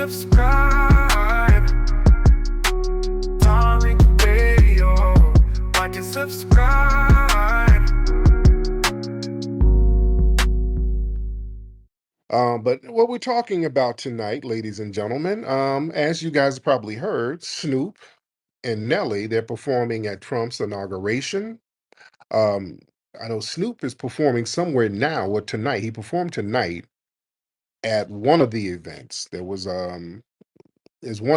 subscribe. Tariq Radio. Like and subscribe. But what we're talking about tonight, ladies and gentlemen, as you guys probably heard, Snoop and Nelly, they're performing at Trump's inauguration. Um, I know Snoop is performing somewhere now or tonight. He performed tonight at one of the events. There's one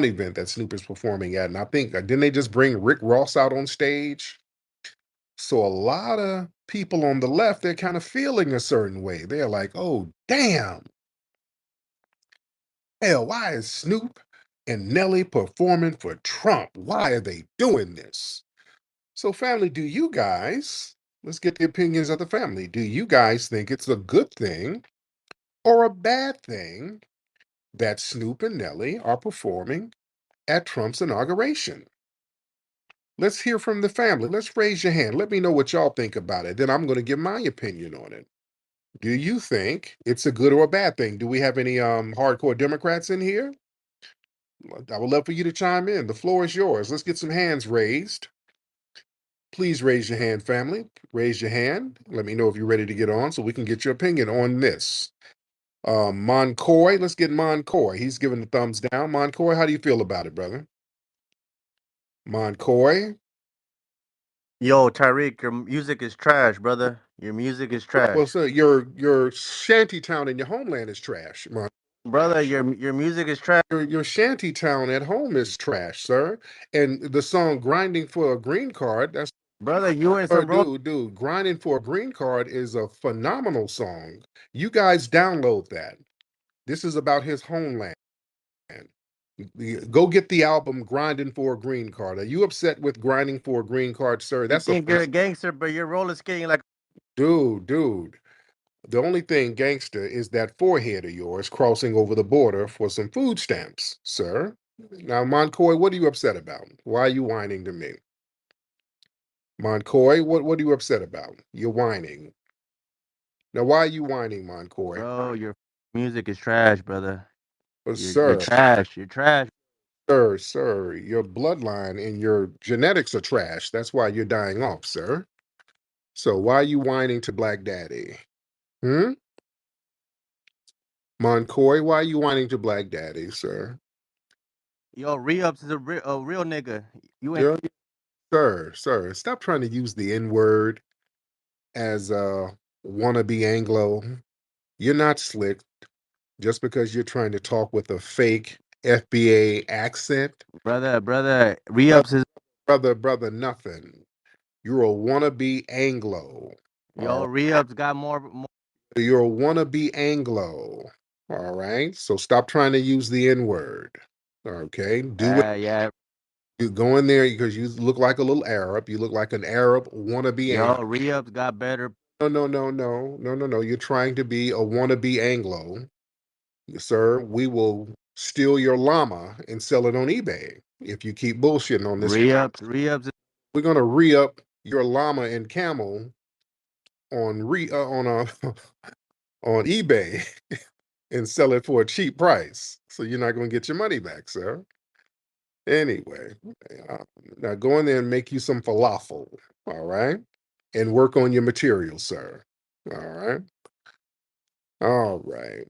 event that Snoop is performing at, and I think didn't they just bring Rick Ross out on stage? So a lot of people on the left, they're kind of feeling a certain way. They're like, oh, damn. Hell, why is Snoop and Nelly performing for Trump? Why are they doing this? So, family, let's get the opinions of the family. Do you guys think it's a good thing or a bad thing that Snoop and Nelly are performing at Trump's inauguration? Let's hear from the family. Let's raise your hand. Let me know what y'all think about it. Then I'm going to give my opinion on it. Do you think it's a good or a bad thing? Do we have any hardcore Democrats in here? I would love for you to chime in. The floor is yours. Let's get some hands raised. Please raise your hand, family. Raise your hand. Let me know if you're ready to get on so we can get your opinion on this. Moncoy, let's get Moncoy. He's giving the thumbs down. Moncoy, how do you feel about it, brother? Moncoy? Yo, Tariq, your music is trash, brother. Your music is Well, trash. sir, your shanty town in your homeland is trash, Mon. Brother, your music is trash. Your shanty town at home is trash, sir. And the song "Grinding for a Green Card," that's Brother, you and some bro. dude, "Grinding for a Green Card" is a phenomenal song. You guys download that. This is about his homeland. Go get the album "Grinding for a Green Card." Are you upset with "Grinding for a Green Card," sir? You That's a think you're a gangster, but you're roller skating like. dude. The only thing gangster is that forehead of yours crossing over the border for some food stamps, sir. Now, Moncoy, what are you upset about? Why are you whining to me? Moncoy, what are you upset about? You're whining. Now, why are you whining, Moncoy? Bro, your music is trash, brother. You're Sir, trash. You're trash. sir, your bloodline and your genetics are trash. That's why you're dying off, sir. So why are you whining to Black Daddy? Hmm? Moncoy, why are you whining to Black Daddy, sir? Yo, Re-Ups is a real nigga. You ain't. Yeah, sir, stop trying to use the N word as a wannabe Anglo. You're not slick just because you're trying to talk with a fake FBA accent. Brother, Brother, Re-Ups is. brother, nothing. You're a wannabe Anglo. All Yo, right. Re-Ups got more. You're a wannabe Anglo. All right. So stop trying to use the N word. Okay. Do it. Yeah. You go in there because you look like a little Arab. You look like an Arab wannabe Yo, Anglo. Re-Ups got better. No. You're trying to be a wannabe Anglo. Sir, we will steal your llama and sell it on eBay if you keep bullshitting on this. Re-Ups. We're gonna re-up your llama and camel on on eBay and sell it for a cheap price. So you're not gonna get your money back, sir. Anyway, uh, now go in there and make you some falafel, all right, and work on your material, sir. All right, all right.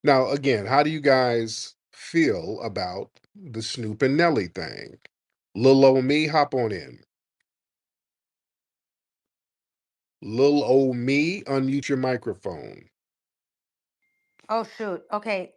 Now, again, how do you guys feel about the Snoop and Nelly thing? Little old me, hop on in. Little old me, unmute your microphone. Oh shoot. Okay.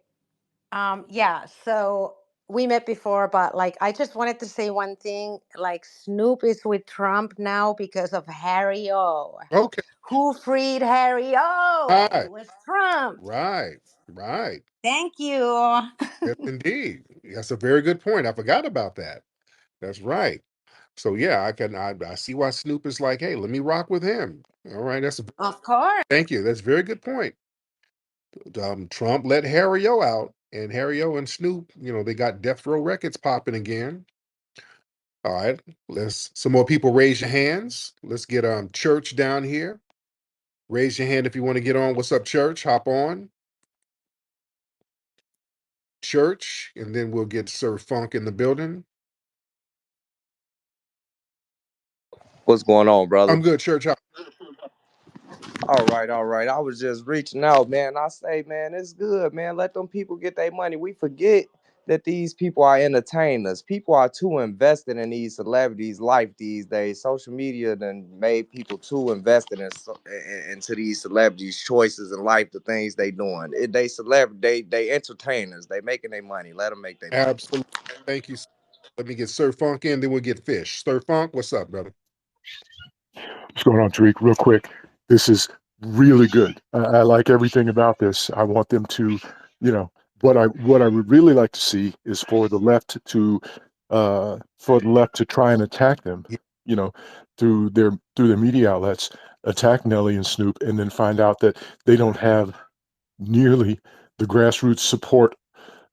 Yeah, so we met before, but like I just wanted to say one thing. Like Snoop is with Trump now because of Harry O. Okay, Who freed Harry O? right, It was Trump. right, right. Thank you. Yes, indeed. That's a very good point. I forgot about that. That's right. So yeah, I see why Snoop is like, hey, let me rock with him. All right, Of course. thank you. That's a very good point. Trump let Harry O out, and Harry O and Snoop, they got Death Row Records popping again. All right, let's some more people raise your hands. Let's get Church down here. Raise your hand if you want to get on. What's up, Church? Hop on. Church, and then we'll get Sir Funk in the building. What's going on, brother? I'm good, Church. All right, all right. I was just reaching out, man. I say, man, it's good, man. Let them people get their money. We forget that these people are entertainers. People are too invested in these celebrities' life these days. Social media done made people too invested into these celebrities' choices in life, the things they doing. They celebrity, they entertainers. They making their money. Let them make their money. Absolutely. Thank you. Let me get Sir Funk in, then we'll get Fish. Sir Funk, what's up, brother? What's going on, Tariq? Real quick, this is really good. I like everything about this. I want them to, what I would really like to see is for the left to try and attack them, Yeah, you know, through their media outlets, attack Nelly and Snoop, and then find out that they don't have nearly the grassroots support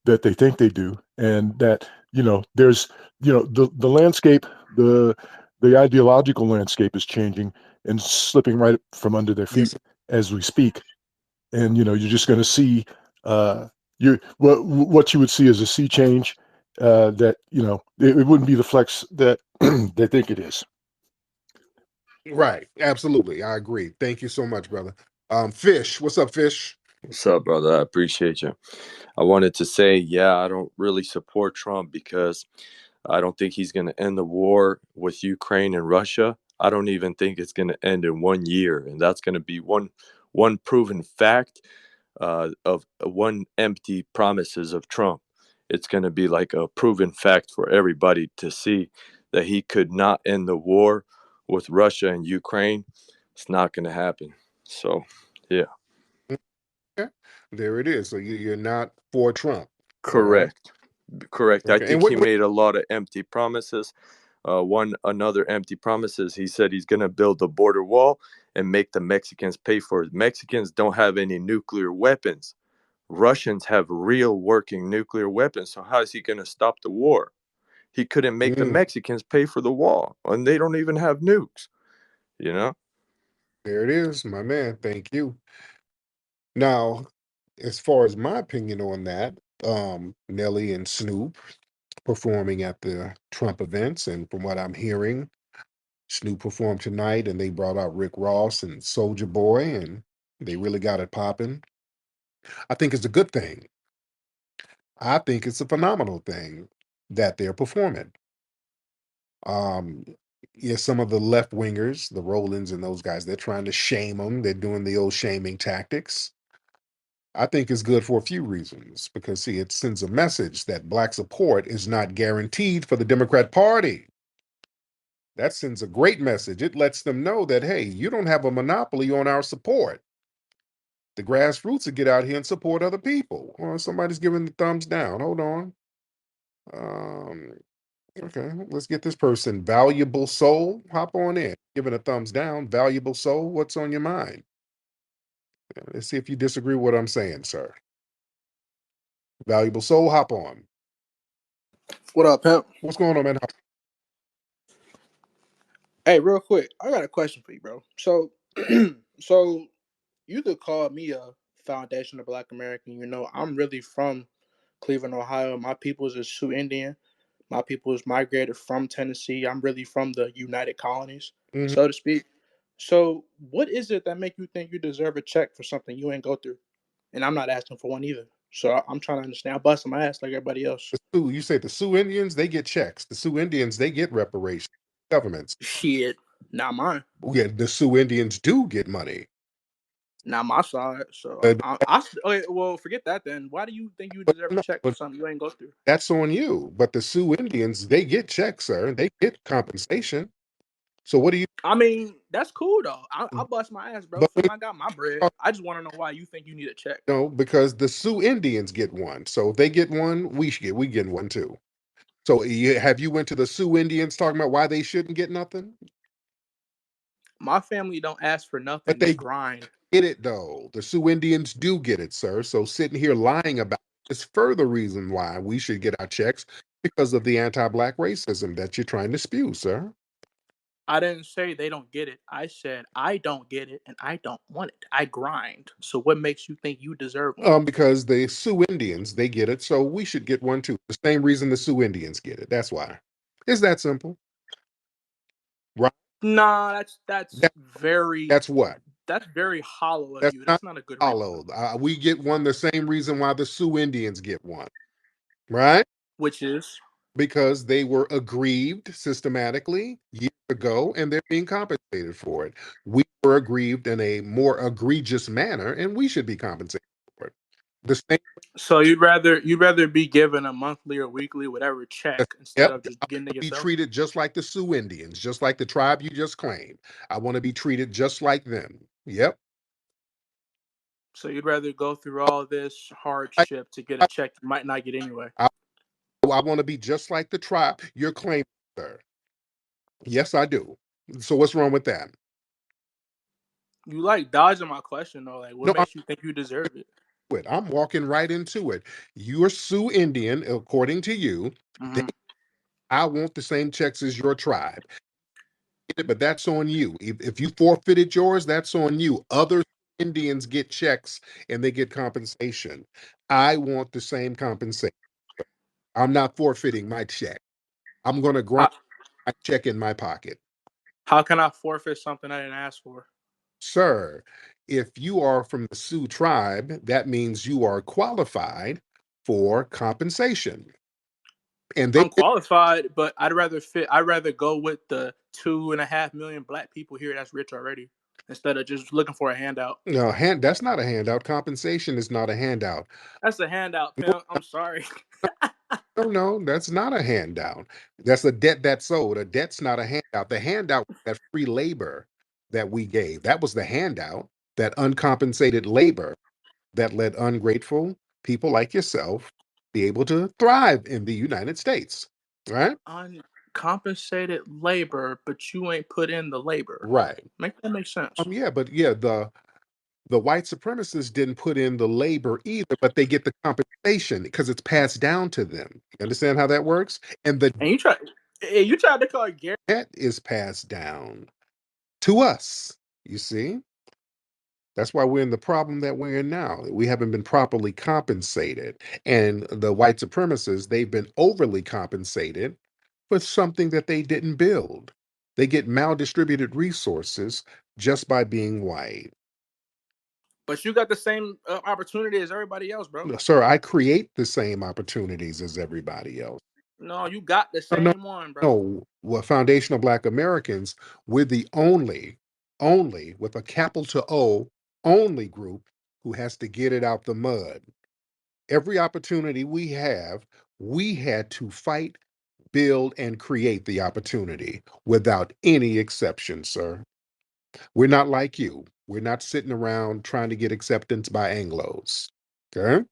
that they think they do, and that there's the landscape, the the ideological landscape is changing and slipping right from under their feet yes, as we speak. And you're just going to see you what you would see as a sea change, that it wouldn't be the flex that they think it is. right. Absolutely. I agree. Thank you so much, brother. Fish, what's up, Fish? What's up, brother? I appreciate you. I wanted to say, yeah, I don't really support Trump because I don't think he's going to end the war with Ukraine and Russia. I don't even think it's going to end in 1 year, and that's going to be one proven fact of one empty promises of Trump. It's going to be like a proven fact for everybody to see that he could not end the war with Russia and Ukraine. It's not going to happen. So, yeah, Okay. There it is. So you're not for Trump. All right. correct. Correct. I Okay. And think he made a lot of empty promises. One another empty promises. He said he's going to build a border wall and make the Mexicans pay for it. Mexicans don't have any nuclear weapons. Russians have real working nuclear weapons. So how is he going to stop the war? He couldn't make the mm, Mexicans pay for the wall, and they don't even have nukes. You know, there it is, my man. Thank you. Now, as far as my opinion on that, Nelly and Snoop performing at the Trump events, and from what I'm hearing, Snoop performed tonight, and they brought out Rick Ross and Soldier Boy, and they really got it popping. I think it's a good thing. I think it's a phenomenal thing that they're performing. Um, yeah, some of the left wingers, the Rollins and those guys, they're trying to shame them. They're doing the old shaming tactics. I think it's good for a few reasons because, see, it sends a message that black support is not guaranteed for the Democrat Party. That sends a great message. It lets them know that, hey, you don't have a monopoly on our support. The grassroots will get out here and support other people. Well, somebody's giving the thumbs down. Hold on. Um, okay, let's get this person. Valuable Soul, hop on in. Giving a thumbs down. Valuable Soul, what's on your mind? Let's see if you disagree with what I'm saying, sir. Valuable Soul, hop on. What up, pimp? What's going on, man? Hey, real quick, I got a question for you, bro. So, so you could call me a foundation of Black American. I'm really from Cleveland, Ohio. My people is Sioux Indian. My people is migrated from Tennessee. I'm really from the United Colonies, Mhm. so to speak. So, what is it that make you think you deserve a check for something you ain't go through? And I'm not asking for one either. So I'm trying to understand. I'm busting my ass like everybody else. The Sioux, you say the Sioux Indians, they get checks. The Sioux Indians, they get reparations. Governments. Shit, not mine. Yeah, the Sioux Indians do get money. Not my side. So Uh, okay. Well, forget that then. Why do you think you but deserve a no, check for but something you ain't go through? that's on you. But the Sioux Indians, they get checks, sir. They get compensation. So what do you? I mean, that's cool though. I bust my ass, bro. But Fam, I got my bread. I just want to know why you think you need a check. no, because the Sioux Indians get one. So if they get one, we get one too. So have you went to the Sioux Indians talking about why they shouldn't get nothing? My family don't ask for But nothing. They they grind. get it though. The Sioux Indians do get it, sir. So sitting here lying about it is further reason why we should get our checks because of the anti-black racism that you're trying to spew, sir. I didn't say they don't get it. I said I don't get it and I don't want it. I grind. So what makes you think you deserve one? Because the Sioux Indians, they get it, so we should get one too. The same reason the Sioux Indians get it. That's why. It's that simple. Right? Nah, That, that's what. that's very hollow of That's you. not That's not a good reason. hollow. We get one the same reason why the Sioux Indians get one. Right? Which is Because they were aggrieved systematically years ago and they're being compensated for it. We were aggrieved in a more egregious manner and we should be compensated for it. The same, so you'd rather be given a monthly or weekly whatever check instead yep, of just I getting it want to be yourself. treated just like the Sioux Indians, just like the tribe you just claimed. I want to be treated just like them. Yep. So you'd rather go through all this I, hardship to get a I, check you might not get anyway. I want to be just like the tribe you're claiming, sir. Yes, I do. So what's wrong with that? You like dodging my question though. Like, what No, makes you think you deserve it? I'm walking right into it. You're Sioux Indian, according to you. Hmm. I want the same checks as your tribe. But that's on you. If you forfeited yours, that's on you. Other Indians get checks and they get compensation. I want the same compensation. I'm not forfeiting my check. I'm going to grind How, my check in my pocket. how can I forfeit something I didn't ask for? Sir, if you are from the Sioux tribe, that means you are qualified for compensation. And they I'm qualified, but I'd rather go with the 2.5 million black people here that's rich already instead of just looking for a handout. no that's not a handout. Compensation is not a handout. That's a handout, No, pimp. I'm sorry. no, that's not a handout. That's a debt that's owed. A debt's not a handout. The handout was that free labor that we gave. That was the handout, that uncompensated labor that let ungrateful people like yourself be able to thrive in the United States. Right? Uncompensated labor, but you ain't put in the labor. Right. Make that make sense? Yeah, but yeah, the white supremacists didn't put in the labor either, but they get the compensation because it's passed down to them. You understand how that works? And the And you tried to call Gary. debt is passed down to us. You see? That's why we're in the problem that we're in now. We haven't been properly compensated. And the white supremacists, they've been overly compensated for something that they didn't build. They get maldistributed resources just by being white. But you got the same opportunity as everybody else, bro. Sir, I create the same opportunities as everybody else. No, you got the No, no, same one, bro. no. Well, Foundational Black Americans, we're the only, with a capital O, only group who has to get it out the mud. Every opportunity we had to fight, build, and create the opportunity without any exception, sir. We're not like you. We're not sitting around trying to get acceptance by Anglos. Okay?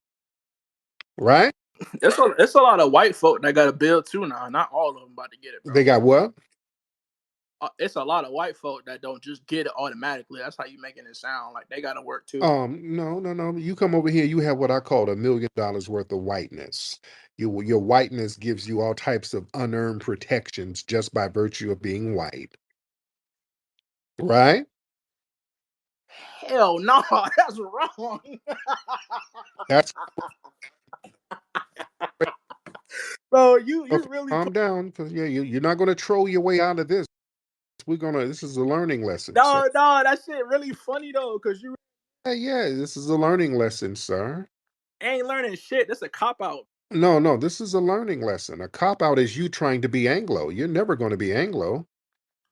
Right? It's a lot of white folk that got a bill too now. Not all of them about to get it, bro. They got what? It's a lot of white folk that don't just get it automatically. That's how you making it sound like they got to work too. No, no, no. You come over here, you have what I call $1 million worth of whiteness. Your whiteness gives you all types of unearned protections just by virtue of being white. Right? Hell no, that's wrong. That's Bro, you okay. really Calm down, because yeah, you're not gonna troll your way out of this. This is a learning lesson, sir. no, that shit really funny though, cause you Yeah, yeah, this is a learning lesson, sir. ain't learning shit. That's a cop out. No, no, this is a learning lesson. A cop out is you trying to be Anglo. You're never going to be Anglo.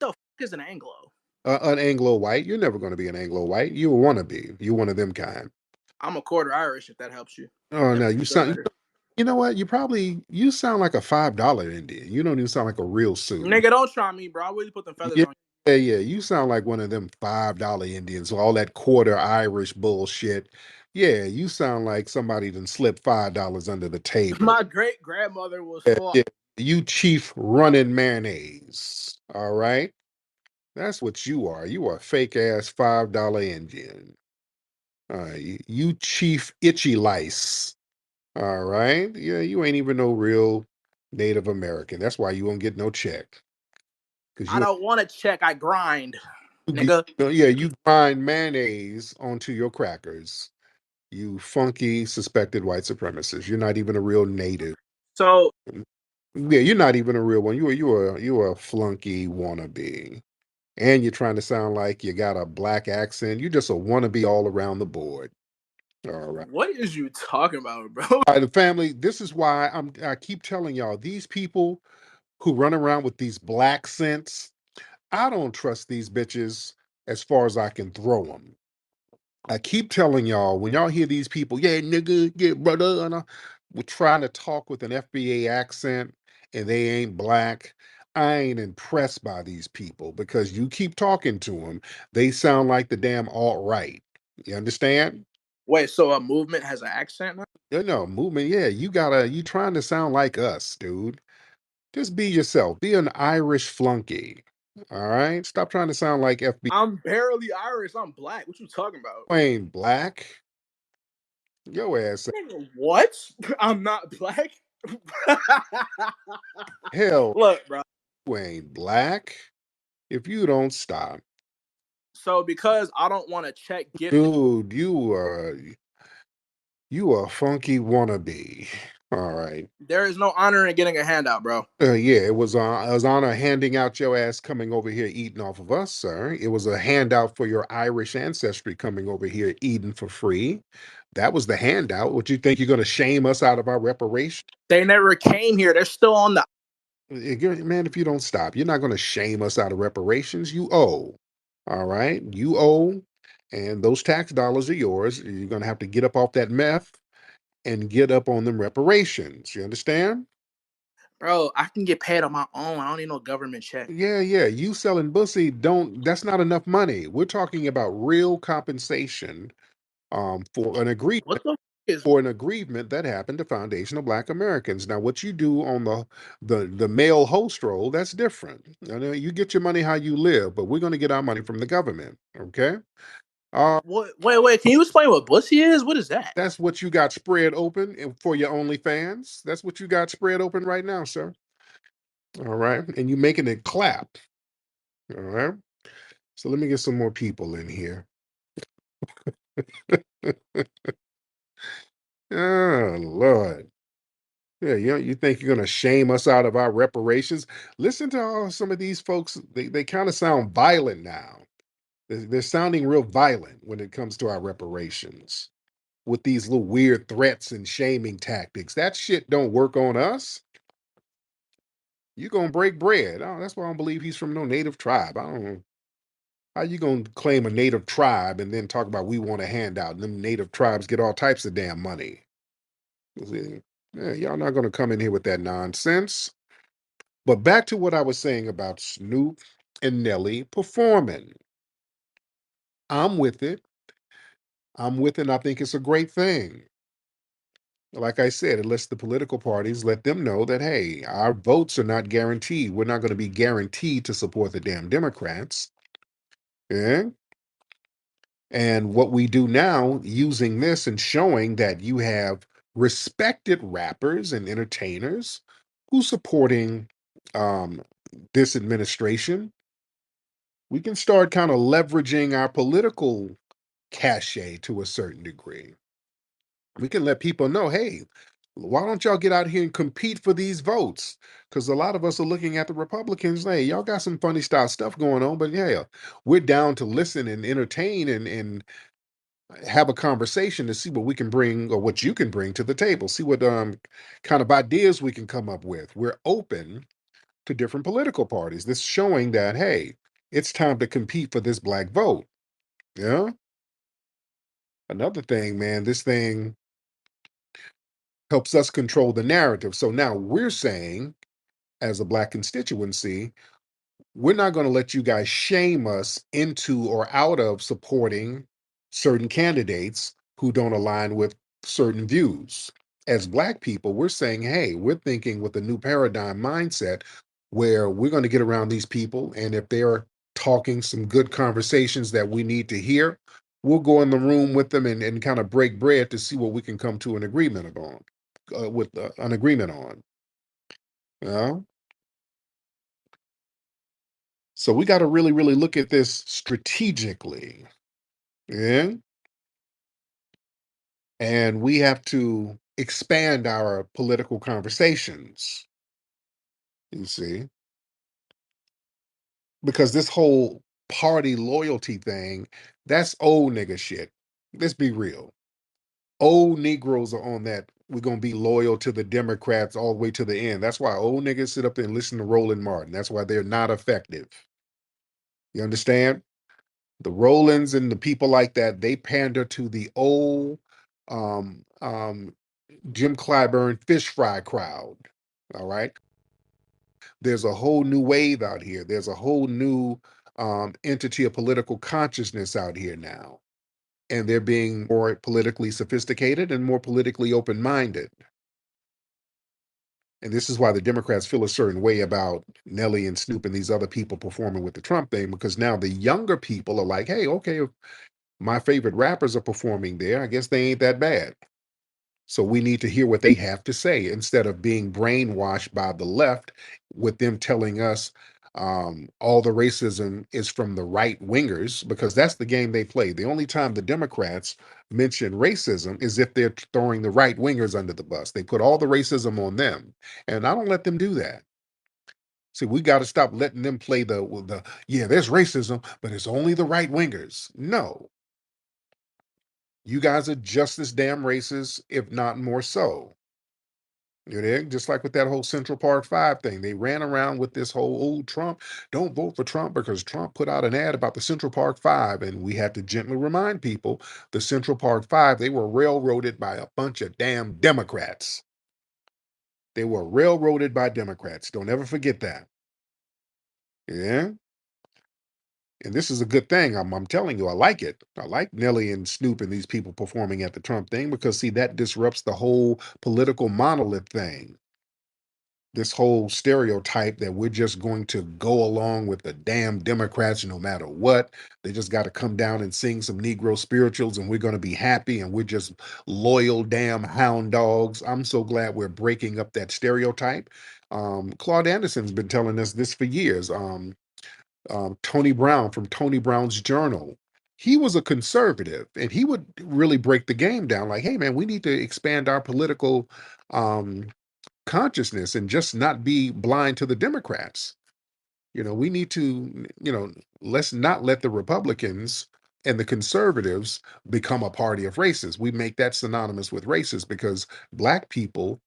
The fuck is an Anglo? An Anglo white. You're never going to be an Anglo white. You want to be. You one of them kind. I'm a quarter Irish if that helps you. Oh, That no, makes you you feel sound. better. You know what? You sound like a $5 Indian. You don't even sound like a real Sioux. Nigga, don't try me, bro. I really put them feathers Yeah, on yeah, yeah. You sound like one of them $5 Indians. All that quarter Irish bullshit. Yeah, you sound like somebody done slipped $5 under the you. table. My great grandmother was Yeah, full. yeah. You chief running mayonnaise. All right. That's what you are. You are a fake ass $5 Indian. You chief itchy lice. All right. Yeah, you ain't even no real Native American. That's why you won't get no check. because I don't want to check. I grind, nigga. yeah, you grind mayonnaise onto your crackers. You funky suspected white supremacist. You're not even a real native. So Yeah, you're not even a real one. You are a flunky wannabe. And you're trying to sound like you got a black accent. You're just a wannabe all around the board. All right. what is you talking about, bro? All right, the family, this is why I keep telling y'all, these people who run around with these black scents, I don't trust these bitches as far as I can throw them. I keep telling y'all, when y'all hear these people, yeah, nigga, yeah, brother, and we're trying to talk with an FBA accent and they ain't black. I ain't impressed by these people because you keep talking to them, they sound like the damn alt-right. You understand? Wait, so a movement has an accent now? No, movement, yeah, you trying to sound like us, dude. Just be yourself. Be an Irish flunky. All right? Stop trying to sound like FBA. I'm barely Irish. I'm black. What you talking about? You ain't black. Your ass. Nigga, what? I'm not black. Hell, Look, bro. you ain't black. If you don't stop. So because I don't want to check gift, Dude, you a funky wannabe. All right. there is no honor in getting a handout, bro. Yeah, it was honor handing out your ass coming over here eating off of us, sir. It was a handout for your Irish ancestry coming over here eating for free. That was the handout. What you think you're gonna shame us out of our reparations? They never came here. They're still on the. Man, if you don't stop, you're not gonna shame us out of reparations. You owe. All right. You owe, and those tax dollars are yours. You're gonna have to get up off that meth and get up on them reparations. You understand? Bro, I can get paid on my own. I don't need no government check. Yeah, yeah. You selling bussy that's not enough money. We're talking about real compensation for an agreement What the is for an agreement that happened to foundational Black Americans. Now, what you do on the male host role, that's different. You know, you get your money how you live, but we're going to get our money from the government. Okay. what? Wait. Can you explain what bussy is? What is that? That's what you got spread open for your OnlyFans. That's what you got spread open right now, sir. All right. And you making it clap. All right. So let me get some more people in here. Oh, Lord. Yeah, you think you're going to shame us out of our reparations? Listen to some of these folks. They kind of sound violent now. They're sounding real violent when it comes to our reparations with these little weird threats and shaming tactics. That shit don't work on us. You gonna break bread. Oh, that's why I don't believe he's from no native tribe. I don't know. How you gonna claim a native tribe and then talk about we want a handout and them native tribes get all types of damn money? Yeah, y'all not gonna come in here with that nonsense. But back to what I was saying about Snoop and Nelly performing. I'm with it. I'm with it, and I think it's a great thing. Like I said, it lets the political parties let them know that, hey, our votes are not guaranteed. We're not going to be guaranteed to support the damn Democrats. Yeah. And what we do now, using this and showing that you have respected rappers and entertainers who supporting um, this administration, we can start kind of leveraging our political cachet to a certain degree. We can let people know, hey, why don't y'all get out here and compete for these votes? Because a lot of us are looking at the Republicans, hey, y'all got some funny style stuff going on, but yeah, we're down to listen and entertain and have a conversation to see what we can bring or what you can bring to the table. See what kind of ideas we can come up with. We're open to different political parties. This showing that, hey, it's time to compete for this black vote. Yeah. Another thing, man, this thing helps us control the narrative. So now we're saying, as a black constituency, we're not going to let you guys shame us into or out of supporting certain candidates who don't align with certain views. As black people, we're saying, hey, we're thinking with a new paradigm mindset where we're going to get around these people. And if they're talking some good conversations that we need to hear, we'll go in the room with them and kind of break bread to see what we can come to an agreement on, with an agreement on. You know? So we got to really, really look at this strategically. Yeah. And we have to expand our political conversations, you see, because this whole party loyalty thing, that's old nigga shit. Let's be real. Old Negroes are on that. We're going to be loyal to the Democrats all the way to the end. That's why old niggas sit up there and listen to Roland Martin. That's why they're not effective. You understand? The Rollins and the people like that, they pander to the old um, um, Jim Clyburn fish fry crowd. All right. There's a whole new wave out here. There's a whole new entity of political consciousness out here now. And they're being more politically sophisticated and more politically open minded. And this is why the Democrats feel a certain way about Nelly and Snoop and these other people performing with the Trump thing, because now the younger people are like, hey, okay, if my favorite rappers are performing there, I guess they ain't that bad. So we need to hear what they have to say instead of being brainwashed by the left with them telling us all the racism is from the right wingers, because that's the game they play. The only time the Democrats mention racism is if they're throwing the right wingers under the bus. They put all the racism on them, and I don't let them do that. See, we got to stop letting them play the yeah, there's racism, but it's only the right wingers. No, you guys are just as damn racist, if not more so. You know, just like with that whole Central Park Five thing, they ran around with this whole old Trump, don't vote for Trump because Trump put out an ad about the Central Park Five. And we had to gently remind people the Central Park Five, they were railroaded by a bunch of damn Democrats. They were railroaded by Democrats. Don't ever forget that. Yeah. And this is a good thing. I'm telling you, I like it. I like Nelly and Snoop and these people performing at the Trump thing because, see, that disrupts the whole political monolith thing. This whole stereotype that we're just going to go along with the damn Democrats no matter what. They just got to come down and sing some Negro spirituals and we're going to be happy and we're just loyal damn hound dogs. I'm so glad we're breaking up that stereotype. Claude Anderson's been telling us this for years. Tony Brown from Tony Brown's Journal. He was a conservative and he would really break the game down like, hey, man, we need to expand our political um, consciousness and just not be blind to the Democrats. You know, we need to, let's not let the Republicans and the conservatives become a party of racists. We make that synonymous with racist because Black people,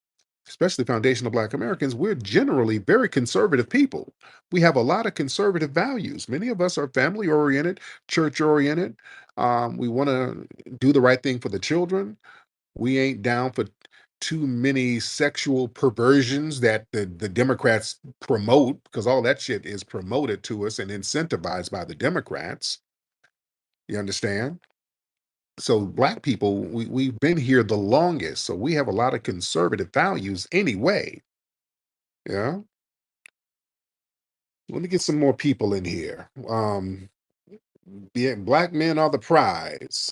especially foundational Black Americans, we're generally very conservative people. We have a lot of conservative values. Many of us are family oriented, church oriented. We want to do the right thing for the children. We ain't down for too many sexual perversions that the Democrats promote, because all that shit is promoted to us and incentivized by the Democrats. You understand? So Black people, we've been here the longest, so we have a lot of conservative values anyway. Yeah. Let me get some more people in here. Yeah, Black men are the prize.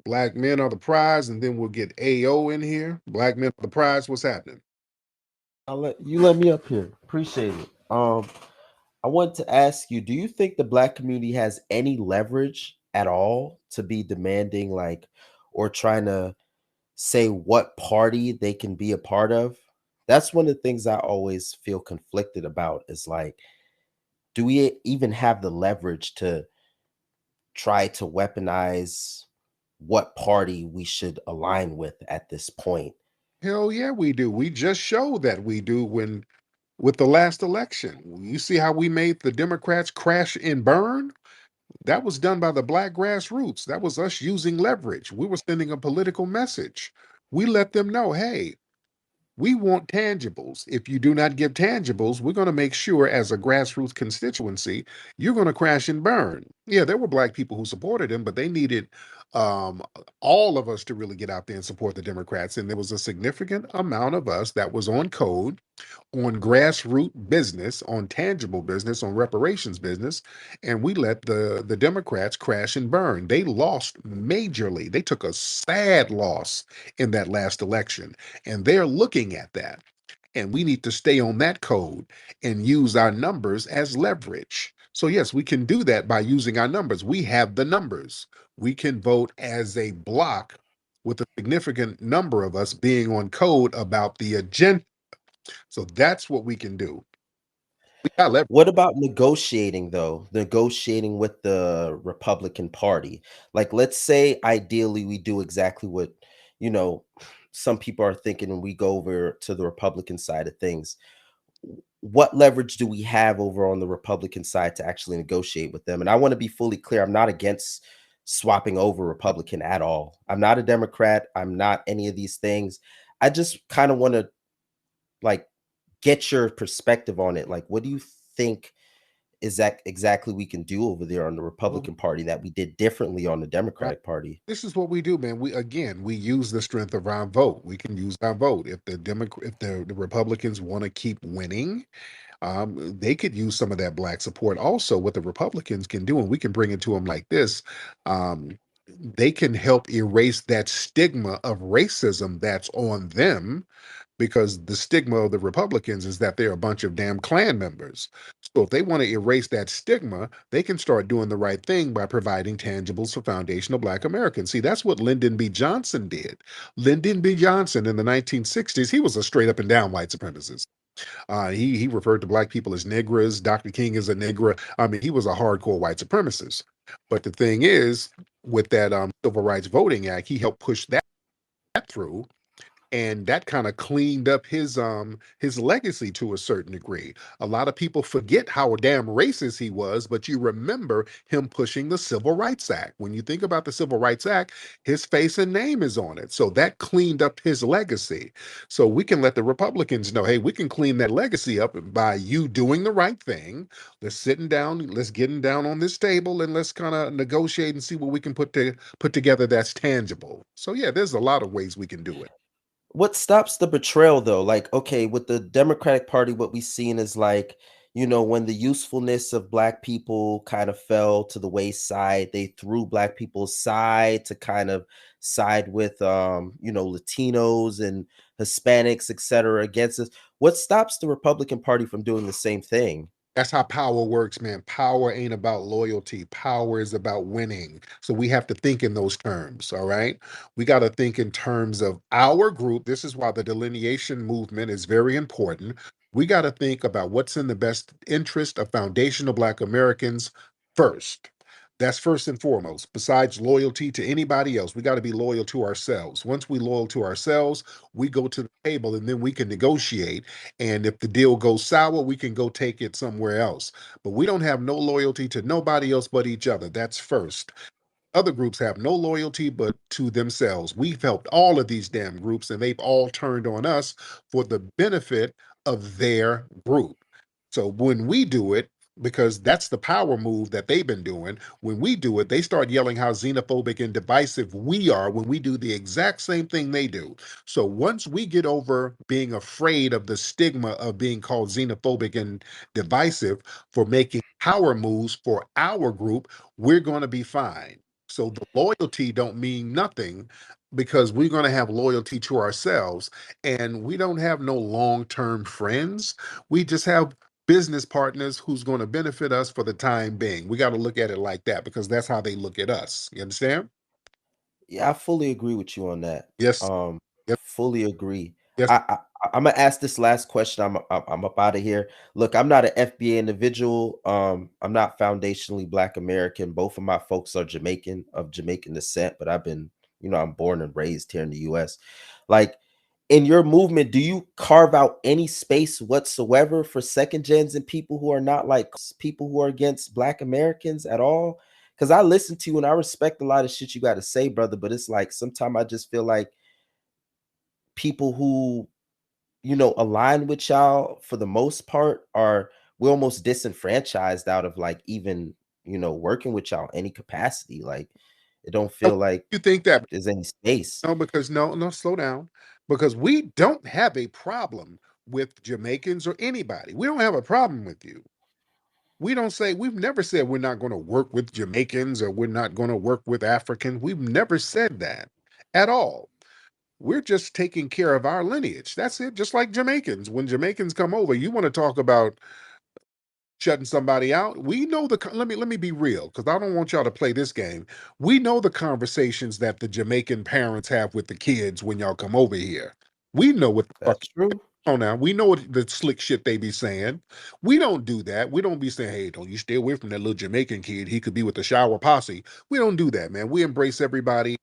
Black men are the prize, and then we'll get AO in here. Black men are the prize. What's happening? Let me up here. Appreciate it. I want to ask you, do you think the Black community has any leverage at all to be demanding or trying to say what party they can be a part of? That's one of the things I always feel conflicted about is do we even have the leverage to try to weaponize what party we should align with at this point? Hell yeah, we do. We just showed that we do with the last election. You see how we made the Democrats crash and burn? That was done by the Black grassroots. That was us using leverage. We were sending a political message. We let them know, hey, we want tangibles. If you do not give tangibles, we're going to make sure as a grassroots constituency, you're going to crash and burn. Yeah, there were Black people who supported him, but they needed um, all of us to really get out there and support the Democrats. And there was a significant amount of us that was on code, on grassroots business, on tangible business, on reparations business, and we let the Democrats crash and burn. They lost majorly. They took a sad loss in that last election, and they're looking at that. And we need to stay on that code and use our numbers as leverage. So, yes, we can do that by using our numbers. We have the numbers. We can vote as a block with a significant number of us being on code about the agenda. So that's what we can do. We got leverage. What about negotiating though? Negotiating with the Republican Party. Like let's say ideally we do exactly what, you know, some people are thinking and we go over to the Republican side of things. What leverage do we have over on the Republican side to actually negotiate with them? And I want to be fully clear, I'm not against swapping over Republican at all. I'm not a Democrat, I'm not any of these things. I just kind of want to like get your perspective on it. Like what do you think is that exactly we can do over there on the Well, Republican Party that we did differently on the right. Democratic Party? This is what we do, man. We use the strength of our vote. We can use our vote. If the Republicans want to keep winning, they could use some of that black support. Also, what the Republicans can do, and we can bring it to them like this, they can help erase that stigma of racism that's on them, because the stigma of the Republicans is that they're a bunch of damn Klan members. So if they want to erase that stigma, they can start doing the right thing by providing tangibles for foundational Black Americans. See, that's what Lyndon B. Johnson did. Lyndon B. Johnson in the 1960s, he was a straight up and down white supremacist. He referred to Black people as nigras. Dr. King is a nigra. I mean, he was a hardcore white supremacist. But the thing is, with that Civil Rights Voting Act, he helped push that through, and that kind of cleaned up his legacy to a certain degree. A lot of people forget how damn racist he was, but you remember him pushing the Civil Rights Act. When you think about the Civil Rights Act, his face and name is on it. So that cleaned up his legacy. So we can let the Republicans know, hey, we can clean that legacy up by you doing the right thing. Let's sitting down, let's getting down on this table, and let's kind of negotiate and see what we can put together that's tangible. So yeah, there's a lot of ways we can do it. What stops the betrayal though? Like, okay, with the Democratic Party, what we've seen is like, you know, when the usefulness of black people kind of fell to the wayside, they threw black people aside to kind of side with you know, Latinos and Hispanics, etc. against us. What stops the Republican Party from doing the same thing? That's how power works, man. Power ain't about loyalty. Power is about winning. So we have to think in those terms, all right? We got to think in terms of our group. This is why the delineation movement is very important. We got to think about what's in the best interest of foundational Black Americans first. That's first and foremost. Besides loyalty to anybody else, we got to be loyal to ourselves. Once we loyal to ourselves, we go to the table and then we can negotiate, and if the deal goes sour, we can go take it somewhere else. But we don't have no loyalty to nobody else but each other. That's first. Other groups have no loyalty but to themselves. We've helped all of these damn groups, and they've all turned on us for the benefit of their group. So when we do it, because that's the power move that they've been doing, when we do it, they start yelling how xenophobic and divisive we are when we do the exact same thing they do. So once we get over being afraid of the stigma of being called xenophobic and divisive for making power moves for our group, we're going to be fine. So the loyalty don't mean nothing, because we're going to have loyalty to ourselves, and we don't have no long-term friends. We just have business partners who's going to benefit us for the time being. We got to look at it like that, because that's how they look at us. You understand? Yeah, I fully agree with you on that. Yes. Um, Yes. fully agree. Yes. I'm gonna ask this last question. I'm up out of here. Look, I'm not an FBA individual. I'm not foundationally Black American. Both of my folks are Jamaican, of Jamaican descent, but I've been, you know, I'm born and raised here in the US. Like in your movement, do you carve out any space whatsoever for second gens and people who are not like people who are against Black Americans at all? Because I listen to you and I respect a lot of shit you got to say, brother. But it's like sometimes I just feel like people who, you know, align with y'all for the most part are we're almost disenfranchised out of like even, you know, working with y'all any capacity. Like it don't Oh, feel like you think that? there's any space. No, because no, slow down. Because we don't have a problem with Jamaicans or anybody. We don't have a problem with you. We've never said we're not going to work with Jamaicans or we're not going to work with Africans. We've never said that at all. We're just taking care of our lineage. That's it. Just like Jamaicans. When Jamaicans come over, you want to talk about shutting somebody out. We know let me be real, because I don't want y'all to play this game. We know the conversations that the Jamaican parents have with the kids when y'all come over here. We know what the fuck. That's true. Oh, now we know what the slick shit they be saying. We don't do that. We don't be saying, "Hey, don't you stay away from that little Jamaican kid. He could be with the shower posse." We don't do that, man. We embrace everybody.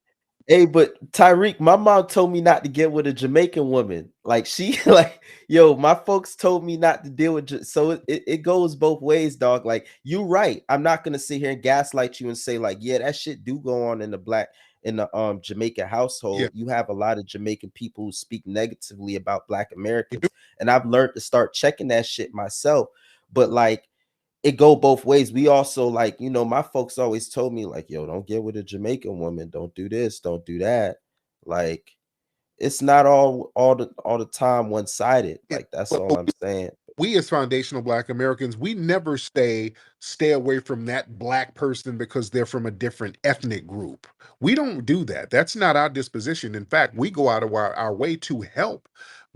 Hey, but Tariq, my mom told me not to get with a Jamaican woman. Like she, like, yo, my folks told me not to deal with. So it goes both ways, dog. Like you right. I'm not gonna sit here and gaslight you and say like, yeah, that shit do go on in the Jamaican Yeah, household. You have a lot of Jamaican people who speak negatively about Black you do. Americans, and I've learned to start checking that shit myself. But like, it go both ways. We also like, my folks always told me like, yo, don't get with a Jamaican woman, don't do this, don't do that. Like, it's not all the time one-sided. Yeah, Like, that's but all I'm saying. we as foundational Black Americans, we never stay away from that Black person because they're from a different ethnic group. We don't do that. That's not our disposition. In fact, we go out of our way to help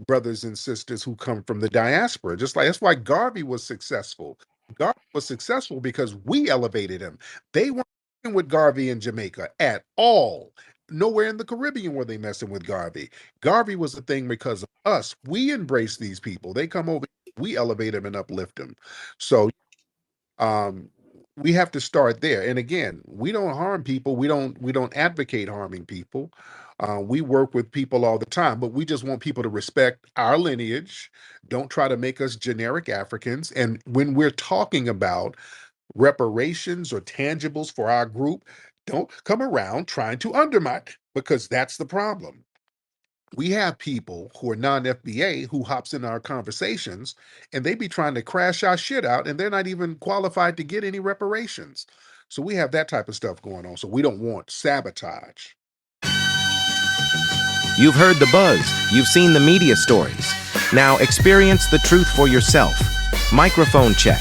brothers and sisters who come from the diaspora. Just like that's why Garvey was successful. Garvey was successful because we elevated him. They weren't messing with Garvey in Jamaica at all. Nowhere in the Caribbean were they messing with Garvey. Garvey was the thing because of us. We embrace these people. They come over, we elevate them and uplift them. So um we have to start there. And again, we don't harm people. We don't advocate harming people. We work with people all the time, but we just want people to respect our lineage. Don't try to make us generic Africans. And when we're talking about reparations or tangibles for our group, don't come around trying to undermine, because that's the problem. We have people who are non-FBA who hops in our conversations, and they be trying to crash our shit out, and they're not even qualified to get any reparations. So we have that type of stuff going on. So we don't want sabotage. You've heard the buzz. You've seen the media stories. Now experience the truth for yourself. Microphone Check,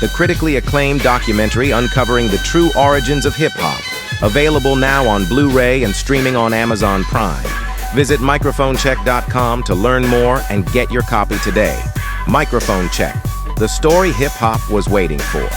the critically acclaimed documentary uncovering the true origins of hip-hop. Available now on Blu-ray and streaming on Amazon Prime. Visit microphonecheck.com to learn more and get your copy today. Microphone Check, the story hip-hop was waiting for.